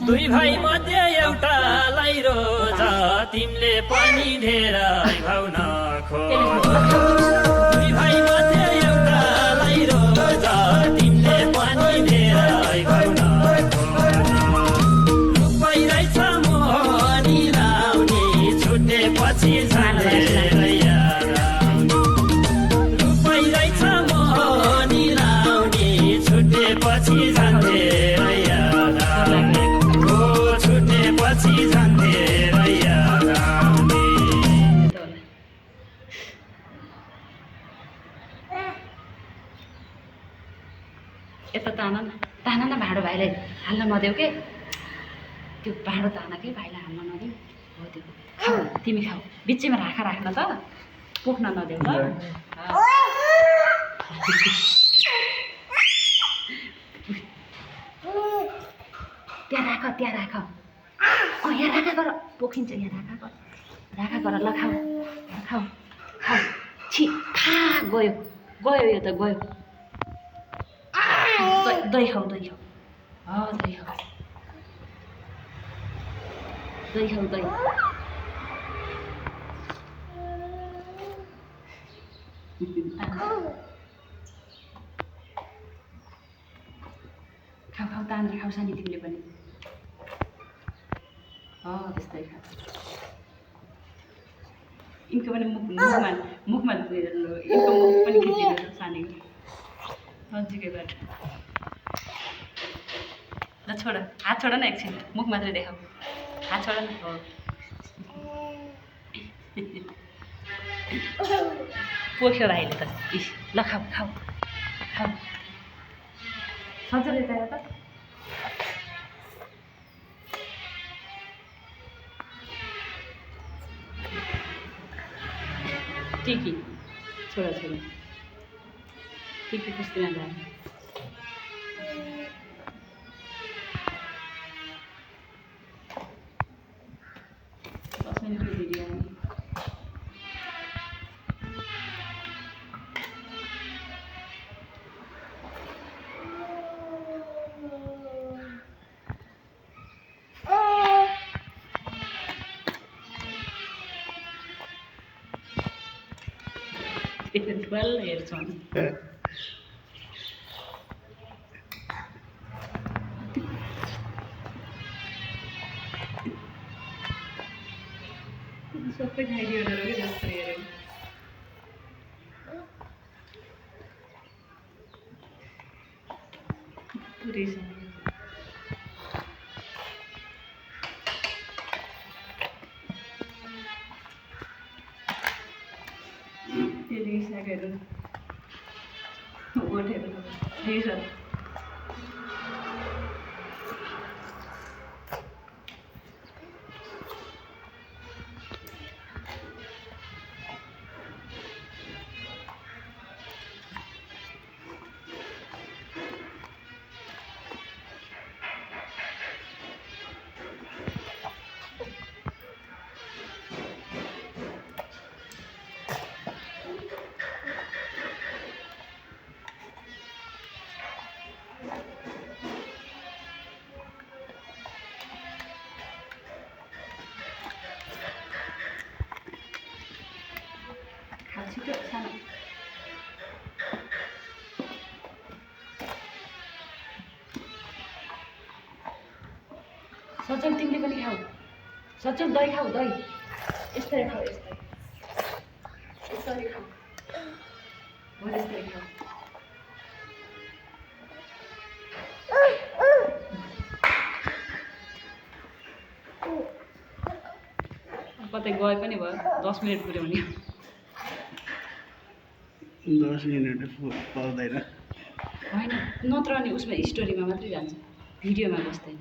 दुई भाइ मध्ये एउटालाई रोज तिमीले पनि धेरै भाउ नखो दुई भाइ मध्ये एउटालाई रोज तिमीले पनि धेरै भाउ नखो रुपै रहेछ मोहनी लाउने छुटेपछि झन्डेर याद आउने रुपै रहेछ मोहनी लाउने छुटेपछि झन्डेर याद आउने छुटेपछि झन्डेर याद आउने यता तान न भाँडो भाइलाई हाल्न नदेऊ के त्यो भाँडो तान के भाइलाई हाल्न नदेऊ हो त्यो खाऊ तिमी खाऊ बिचैमा राख्न त पोख्न नदेऊ ल त्यहाँ राख यहाँ राखा गर पोखिन्छ यहाँ राखा गर ल खाऊ छि खा गयो यो त गयो दही खाऊ दही खाऊ तानेर खाऊ सानी तिमीले पनि त्यस्तै खा यिनको पनि मुखमा यिनको मुख पनि खिचिदिनु सानीको नजिकैबाट ल छोड हात छोड न एकछिन मुख मात्रै देखाऊ हात छोड न हो पोख्यो भाइले त इस ल खाऊ सजाले त टिकी छोडा टिकी पुस्तिन जाने 10 मिनट की biryani Well, it's on. Super idea, really, that's really. Tourism. Whatever. These are. छिटो सानो सचल तिमीले पनि खाऊ सचल दही खाऊ दही यस्तै खाऊ यस्तै खाऊ हो यस्तै खाऊ कतै गए पनि भयो 10 मिनेट पुग्यो भने 10 मिनट पाउँदैन होइन नत्र अनि उसमा स्टोरीमा मात्रै जान्छ भिडियोमा बस्दैन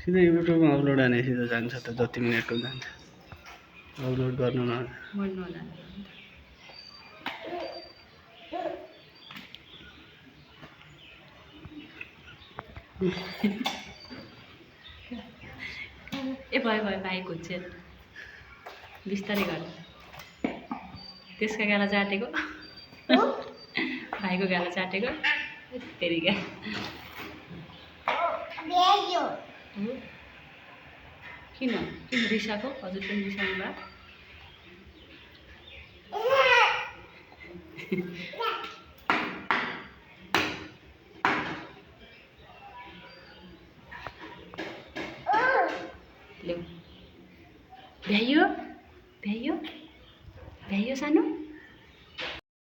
सिधै युट्युबमा अपलोड हाने सिधै जान्छ त जति मिनेटको जान्छ अपलोड गर्नु न ए भयो भाइ खोज्छ बिस्तारै गर त्यसका गाला चाटेको भाइको गाला चाटेको तेरिका हो किन किन रिसाको हजुर पनि रिसाउनु भयो ल्याउ भ्याइयो भ्याइयो भ्याइयो सानो